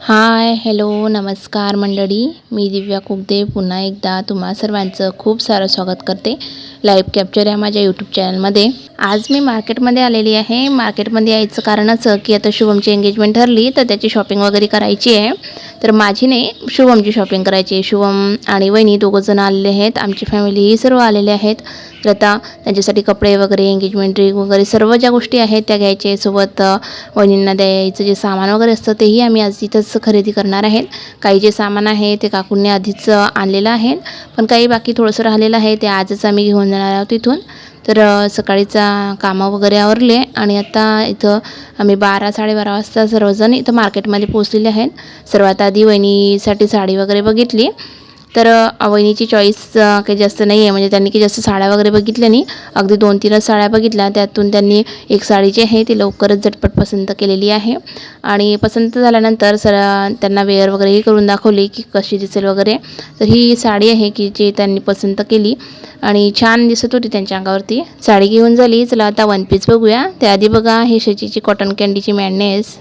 हाय, hello, नमस्कार मंडळी. मी दिव्या कुकदे पुन्हा एकदा तुम्हा सर्वांचं खूप सारं स्वागत करते लाईव्ह कॅप्चर या माझ्या यूट्यूब चॅनलमध्ये. आज मी मार्केटमध्ये आलेली आहे. मार्केटमध्ये यायचं कारण असं की आता शुभमची एंगेजमेंट ठरली तर त्याची शॉपिंग वगैरे करायची आहे. तर माझी नाही, शुभमची शॉपिंग करायची आहे. शुभम आणि वहिनी दोघंजण आलेले आहेत. आमची फॅमिलीही सर्व आलेले आहेत. तर आता त्यांच्यासाठी कपडे वगैरे, एंगेजमेंट रिंग वगैरे सर्व ज्या गोष्टी आहेत त्या घ्यायचे. सोबत वहिनींना द्यायचं जे सामान वगैरे असतं तेही आम्ही आज इथंच खरेदी करणार आहेत. काही जे सामान आहे ते काकूंनी आधीच आणलेलं आहे, पण काही बाकी थोडंसं राहिलेलं आहे ते आजच आम्ही घेऊन जाणार आहोत इथून. तर सकाळीचा कामं वगैरे आवरले आणि आता इथं आम्ही 12-12:30 वाजता सर्वजण इथं मार्केटमध्ये पोहोचलेले आहेत. सर्वात आधी वहिनीसाठी साडी वगैरे बघितली. तर वहिनीची चॉईस काही जास्त नाही आहे, म्हणजे त्यांनी काही जास्त साड्या वगैरे बघितल्या नाही. अगदी 2-3च साड्या बघितल्या. त्यातून त्यांनी एक साडी जी आहे ती लवकरच झटपट पसंत केलेली आहे. आणि पसंत झाल्यानंतर त्यांना वेअर वगैरेही करून दाखवली की कशी दिसेल वगैरे. तर ही साडी आहे की जी त्यांनी पसंत केली आणि छान दिसत होती त्यांच्या अंगावरती. साडी घेऊन झाली. चला आता वन पीस बघूया. त्याआधी बघा हे शचीची कॉटन कँडीची मॅडनेस.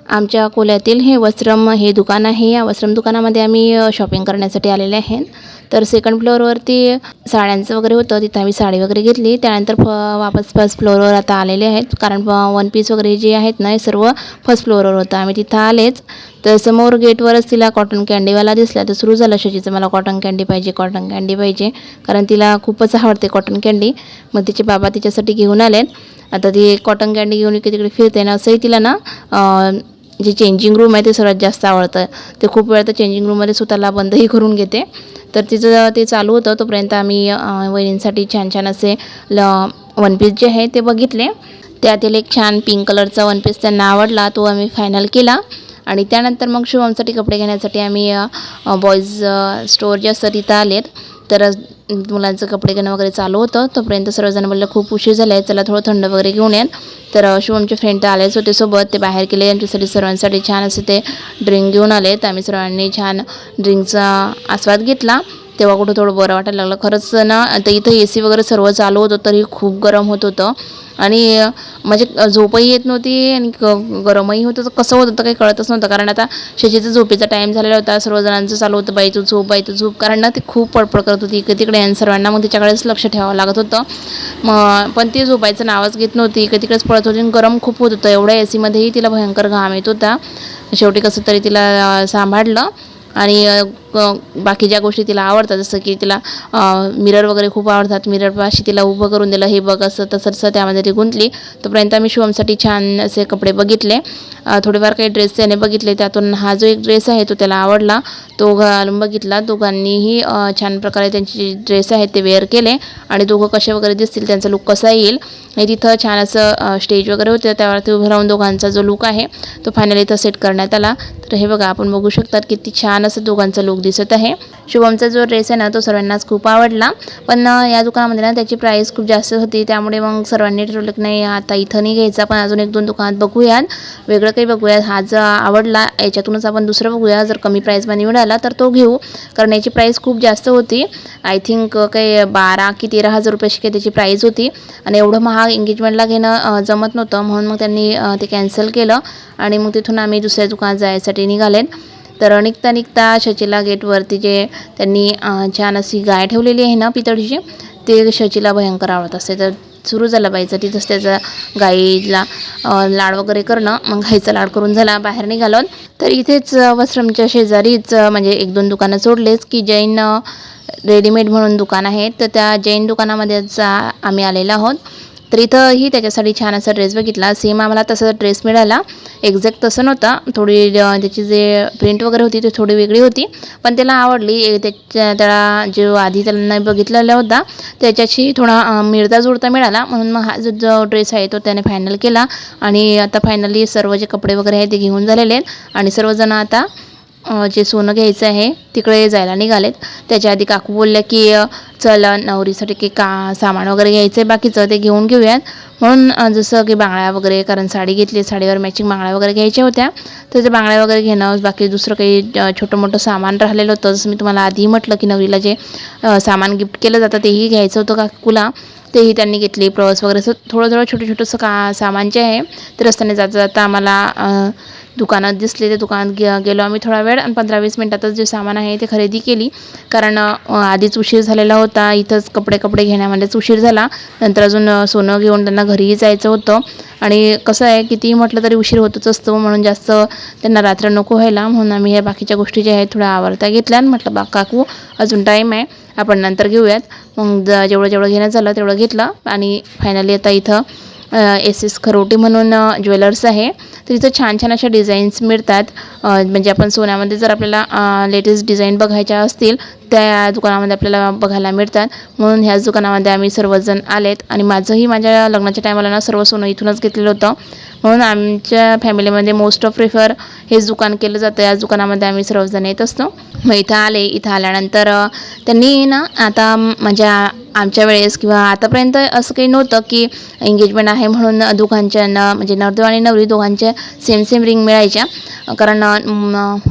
आमच्या कोल्यातील हे वस्त्रम हे दुकान आहे. या वस्त्रम दुकानामध्ये आम्ही शॉपिंग करण्यासाठी आलेले आहे. तर सेकंड फ्लोअरवरती साड्यांचं वगैरे होतं, तिथं आम्ही साडी वगैरे घेतली. त्यानंतर वापस फर्स्ट फ्लोअरवर आता आलेले आहेत, कारण वन पीस वगैरे जे आहेत ना हे सर्व फर्स्ट फ्लोअरवर होतं. आम्ही तिथं आलेच. तर समोर गेटवरच तिला कॉटन कँडीवाला दिसला. तर सुरू झालं शशीचं, मला कॉटन कँडी पाहिजे, कॉटन कँडी पाहिजे, कारण तिला खूपच आवडते कॉटन कँडी. मग तिचे बाबा तिच्यासाठी घेऊन आले. आता ती कॉटन कँडी घेऊन इकडे तिकडे फिरते ना. असंही तिला ना जे चेंजिंग रूम आहे ते सर्वात जास्त आवडतं. ते खूप वेळा तर चेंजिंग रूममध्ये स्वतःला बंदही करून घेते. तर तिचं ते चालू होतं तोपर्यंत आम्ही वहिनींसाठी छान छान असे वन पीस जे आहे ते बघितले. त्यातील एक छान पिंक कलरचा वन पीस त्यांना आवडला, तो आम्ही फायनल केला. आणि त्यानंतर मग शुभमसाठी कपडे घेण्यासाठी आम्ही बॉईज स्टोअर जे असतं तिथं आलेत. तर मुलांचं कपडे घेणं वगैरे चालू होतं. तोपर्यंत सर्वजण बोलले खूप उशीर झाला आहे, चला थोडं थंड वगैरे घेऊन येईल. तर शुभमचे फ्रेंड तर आलेच होते सोबत. ते बाहेर गेले. आमच्यासाठी सर्वांसाठी छान असे ते ड्रिंक घेऊन आले. तर आम्ही सर्वांनी छान ड्रिंकचा आस्वाद घेतला. तेव्हा कुठं थोडं बरं वाटायला लागलं खरंच ना. आता इथं AC वगैरे सर्व चालू होतं तरी खूप गरम होत होतं आणि म्हणजे झोपही येत नव्हती आणि गरमही होतं. तर कसं होत होतं काही कळतच नव्हतं, कारण आता शशीचा झोपेचा टाईम झालेला होता. सर्वजणांचं चालू होतं बाई तू झोप, बाई तू झोप, कारण ना ती खूप पडपड करत होती इकडे तिकडे आणि सर्वांना मग तिच्याकडेच लक्ष ठेवावं लागत होतं. मग पण ती झोपायचं नावच घेत नव्हती, इकडे तिकडेच पळत होती आणि गरम खूप होत होतं. एवढ्या ACमध्येही तिला भयंकर घाम येत होता. शेवटी कसं तरी तिला सांभाळलं. आणि बाकी ज्या गोष्टी तिला आवडतात, जसं की तिला मिरर वगैरे खूप आवडतात, मिररपाशी तिला उभं करून दिलं, हे बघ असं तसं त्यामध्ये ती गुंतली. तोपर्यंत आम्ही शुभमसाठी छान असे कपडे बघितले. थोडेफार काही ड्रेस त्याने बघितले. त्यातून हा जो एक ड्रेस आहे तो त्याला आवडला, तो घालून बघितला. दोघांनीही छान प्रकारे त्यांचे ड्रेस आहेत ते वेअर केले आणि दोघं कसे वगैरे दिसतील, त्यांचा लुक कसा येईल हे तिथं छान असं स्टेज वगैरे होतं त्यावरती उभं राहून दोघांचा जो लुक आहे तो फायनली इथं सेट करण्यात आला. तर हे बघा आपण बघू शकतात किती छान असं दोघांचा लुक दिसत आहे. शुभमचा जो ड्रेस आहे ना तो सर्वांनाच खूप आवडला, पण या दुकानामध्ये ना त्याची प्राईस खूप जास्त होती. त्यामुळे मग सर्वांनी ठरवलं की नाही आता इथं नाही घ्यायचा, पण अजून 1-2 दुकानात बघूयात, वेगळं काही बघूयात. हा जर आवडला याच्यातूनच आपण दुसरं बघूया, जर कमी प्राईसमध्ये मिळाला तर तो घेऊ, कारण याची प्राईस खूप जास्त होती. आय थिंक काही 12,000 की 13,000 रुपयाची काही त्याची प्राईस होती आणि एवढं महाग एंगेजमेंटला घेणं जमत नव्हतं. म्हणून मग त्यांनी ते कॅन्सल केलं आणि मग तिथून आम्ही दुसऱ्या दुकानात जायसाठी निघाले. तर निघता शचीला गेटवरती जे त्यांनी छान अशी गाय ठेवलेली आहे ना पितळीची, ते शचीला भयंकर आवडत असते. तर सुरू झालं बाईचं तिथंच त्याचा गाईला लाड वगैरे करणं. मग गाईचा लाड करून झाला, बाहेर निघालो. तर इथेच वस्त्रमच्या शेजारीच म्हणजे 1-2 दुकानं सोडलेच की जैन रेडीमेड म्हणून दुकान आहे. तर त्या जैन दुकानामध्येच आम्ही आलेलो आहोत. तर इथंही त्याच्यासाठी छान असा ड्रेस बघितला. सेम आम्हाला तसा ड्रेस मिळाला, एक्झॅक्ट तसं नव्हता. थोडी त्याची जे प्रिंट वगैरे होती ती थोडी वेगळी होती, पण त्याला आवडली. त्याला जो आधी त्याला बघितलेला होता त्याच्याशी थोडा मिळता जुळता मिळाला, म्हणून मग हा जो ड्रेस आहे तो त्याने फायनल केला. आणि आता फायनली सर्व जे कपडे वगैरे आहेत ते घेऊन झालेले आहेत आणि सर्वजण आता जे सोनं घ्यायचं आहे तिकडे जायला निघालेत. त्याच्या आधी काकू बोलल्या की चल नवरीसाठी की सामान वगैरे घ्यायचं आहे बाकीचं ते घेऊन घेऊयात. म्हणून जसं की बांगड्या वगैरे, कारण साडी घेतली, साडीवर मॅचिंग बांगड्या वगैरे घ्यायच्या होत्या, तर ते बांगड्या वगैरे घेणं, बाकी दुसरं काही छोटं मोठं सामान राहिलेलं होतं. जसं मी तुम्हाला आधी म्हटलं की नवरीला जे सामान गिफ्ट केलं जातं तेही घ्यायचं होतं काकूला. तेही त्यांनी घेतली. पर्स वगैरे असं थोडं छोटं सामान जे आहे ते रस्त्याने जाता जाता आम्हाला दुकानात दिसले. त्या दुकानात गेलो आम्ही थोडा वेळ आणि 15-20 मिनिटातच जे सामान आहे ते खरेदी केली. कारण आधीच उशीर झालेला होता. इथंच कपडे घेण्यामध्येच उशीर झाला. नंतर अजून सोनं घेऊन त्यांना घरीही जायचं होतं. आणि कसं आहे कितीही म्हटलं तरी उशीर होतच असतो, म्हणून जास्त त्यांना रात्र नको व्हायला म्हणून आम्ही ह्या बाकीच्या गोष्टी ज्या आहेत थोड्या आवरता घेतल्या. आणि म्हटलं काकू अजून टाईम आहे, आपण नंतर घेऊयात. मग जेवढं घेणं झालं तेवढं घेतलं. आणि फायनली आता इथं SS खरोटे म्हणून ज्वेलर्स आहे. तर इथं छान अशा डिझाईन्स मिळतात. म्हणजे आपण सोन्यामध्ये जर आपल्याला लेटेस्ट डिझाईन बघायच्या असतील त्या दुकानामध्ये आपल्याला बघायला मिळतात. म्हणून ह्याच दुकानामध्ये आम्ही सर्वजण आलेत. आणि माझ्या लग्नाच्या टायमाला ना सर्व सोनं इथूनच घेतलेलं होतं. म्हणून आमच्या फॅमिलीमध्ये मोस्ट ऑफ प्रिफर हेच दुकान केलं जातं. याच दुकानामध्ये आम्ही सर्वजण येत असतो. मग इथं आल्यानंतर त्यांनी ना आता म्हणजे आमच्या वेळेस किंवा आतापर्यंत असं काही नव्हतं की एंगेजमेंट आहे म्हणून दोघांच्या म्हणजे नवरदेव आणि नवरी दोघांच्या सेम रिंग मिळायच्या. कारण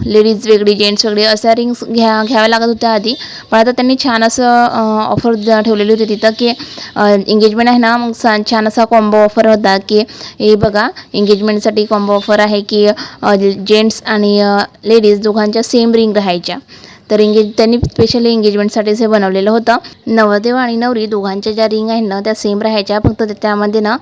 लेडीज वेगळी जेंट्स वेगळी अशा रिंग्स घ्याव्या लागत होत्या आधी. पण आता त्यांनी छान असं ऑफर ठेवलेली होती तिथं की एंगेजमेंट आहे ना, मग छान असा कॉम्बो ऑफर होता की हे बघा एंगेजमेंटसाठी कॉम्बो ऑफर आहे की जेंट्स आणि लेडीज दोघांच्या सेम रिंग राहायच्या. तर त्यांनी स्पेशली एंगेजमेंटसाठीच हे बनवलेलं होतं. नवरदेव आणि नवरी दोघांच्या ज्या रिंग आहेत ना त्या सेम राहायच्या, फक्त त्यामध्ये ना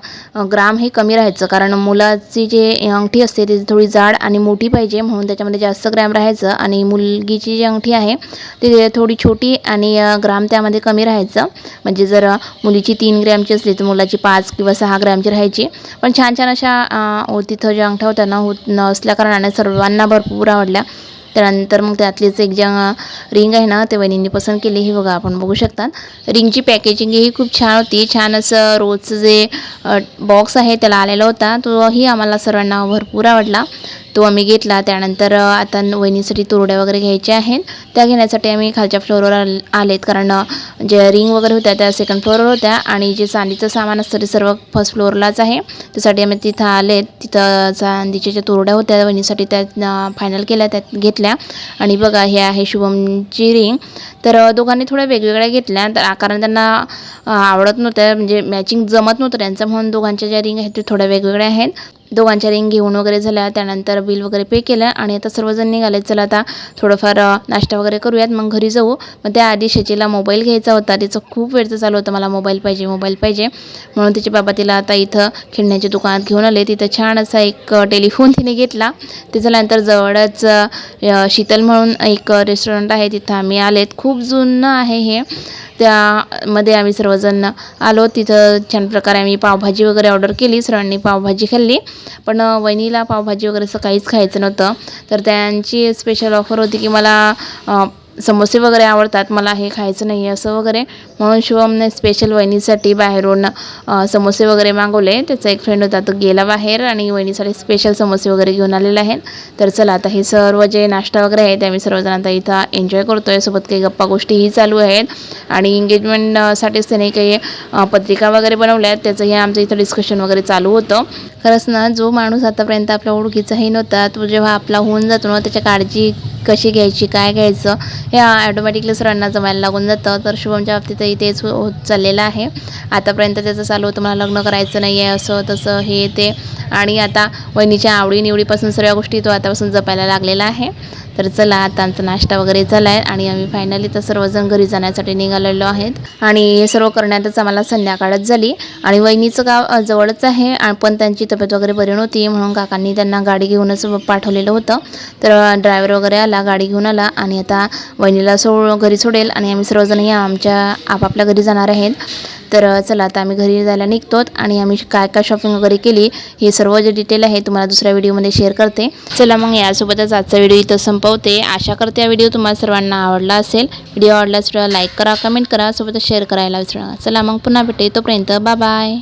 ग्राम हे कमी राहायचं. कारण मुलाची जे अंगठी असते ती थोडी जाड आणि मोठी पाहिजे म्हणून त्याच्यामध्ये जास्त ग्रॅम राहायचं. आणि मुलगीची जी अंगठी आहे ती थोडी छोटी आणि ग्राम त्यामध्ये कमी राहायचं. म्हणजे जर मुलीची 3 ग्रॅमची असली तर मुलाची 5 किंवा 6 ग्रॅमची राहायची. पण छान अशा तिथं ज्या अंगठ्या होत्या ना नसल्या कारणाने सर्वांना भरपूर आवडल्या. त्यानंतर मग त्यातलीच एक ज्या रिंग आहे ना ते वहिनींनी पसंत केली. ही बघा आपण बघू शकता. रिंगची पॅकेजिंग ही खूप छान होती. छान असं रोजचं जे बॉक्स आहे त्याला आलेला होता तोही आम्हाला सर्वांना भरपूर आवडला. तो आम्ही घेतला. त्यानंतर आता वहिनीसाठी तोरड्या वगैरे घ्यायच्या आहेत. त्या घेण्यासाठी आम्ही खालच्या फ्लोअरवर आलेत. कारण जे रिंग वगैरे होत्या त्या सेकंड फ्लोअरवर होत्या आणि जे चांदीचं सामान असतं ते सर्व फर्स्ट फ्लोअरलाच आहे. त्यासाठी आम्ही तिथं आलेत. तिथं चांदीच्या ज्या तोरड्या होत्या वहिनीसाठी त्या फायनल केल्या, त्यात घेतल्या. आणि बघा हे आहे शुभमची रिंग. तर दोघांनी थोड्या वेगवेगळ्या घेतल्या कारण त्यांना आवडत नव्हत्या, म्हणजे मॅचिंग जमत नव्हतं त्यांचं, म्हणून दोघांच्या ज्या रिंग आहेत ते थोड्या वेगवेगळ्या आहेत. दोघांच्या रिंग घेऊन वगैरे झाल्या. त्यानंतर बिल वगैरे पे केलं आणि आता सर्वजण निघाले. चला आता थोडंफार नाश्ता वगैरे करूयात मग घरी जाऊ. मग त्याआधी शेचीला मोबाईल घ्यायचा होता. तिचं खूप वेळचं चालू होतं मला मोबाईल पाहिजे म्हणून तिचे बाबा तिला आता इथं खेळण्याच्या दुकानात घेऊन आले. तिथं छान असा एक टेलिफोन तिने घेतला. ते झाल्यानंतर जवळच शीतल म्हणून एक रेस्टॉरंट आहे तिथं आम्ही आलेत. खूप जुनं आहे हे. त्यामध्ये आम्ही सर्वजण आलो. तिथं छान प्रकारे आम्ही पावभाजी वगैरे ऑर्डर केली. सर्वांनी पावभाजी खाल्ली. पण वहिनीला पावभाजी वगैरे असं काहीच खायचं नव्हतं. तर त्यांची स्पेशल ऑफर होती की मला समोसे वगैरे आवडतात, मला हे खायचं नाही असं वगैरे. म्हणून शुभमने स्पेशल वहिनीसाठी बाहेरून समोसे वगैरे मागवले. त्याचा एक फ्रेंड होता तो गेला बाहेर आणि वहिनीसाठी स्पेशल समोसे वगैरे घेऊन आलेले आहेत. तर चला आता हे सर्व जे नाश्ता वगैरे आहे ते आम्ही सर्वजण आता इथं एन्जॉय करतो आहे. सोबत काही गप्पा गोष्टीही चालू आहेत. आणि एंगेजमेंटसाठीच त्याने काही पत्रिका वगैरे बनवल्या आहेत, त्याचंही आमचं इथं डिस्कशन वगैरे चालू होतं. खरंच ना जो माणूस आतापर्यंत आपल्या ओळखीचाही नव्हता तो जेव्हा आपला होऊन जातो ना त्याच्या काळजी कशी घ्यायची काय घ्यायचं हे ॲटोमॅटिकली सर्वांना जमायला लागून जातं. तर शुभमच्या बाबतीतही तेच होत चाललेलं आहे. आतापर्यंत त्याचं चालू होतं मला लग्न करायचं नाही आहे असं तसं हे ते. आणि आता वहिनीच्या आवडीनिवडीपासून सर्व गोष्टी तो आतापासून जपायला लागलेला आहे. तर चला आता आमचा नाश्ता वगैरे झाला आहे आणि आम्ही फायनली तर सर्वजण घरी जाण्यासाठी निघालेलो आहेत. आणि हे सर्व करण्यातच आम्हाला संध्याकाळच झाली. आणि वहिनीचं गाव जवळच आहे पण त्यांची तब्येत वगैरे बरी नव्हती म्हणून काकांनी त्यांना गाडी घेऊनच पाठवलेलं होतं. तर ड्रायव्हर वगैरे आला, गाडी घेऊन आला आणि आता वहिनीला घरी सोडेल आणि आम्ही सर्वजणही आमच्या आपापल्या घरी जाणार आहेत. तर चला आता आम्ही घरी जायला निघतो आणि आम्ही काय शॉपिंग वगैरे केली हे सर्व जे डिटेल आहे तुम्हाला दुसऱ्या व्हिडिओमध्ये शेअर करते. चला मग यासोबतच आजचा व्हिडिओ इथं संपवते. आशा करते हा व्हिडिओ तुम्हाला सर्वांना आवडला असेल. व्हिडिओ आवडल्यास लाईक करा, कमेंट करा, सोबतच शेअर करायला विसरू नका. चला मग पुन्हा भेटू. तोपर्यंत बाय.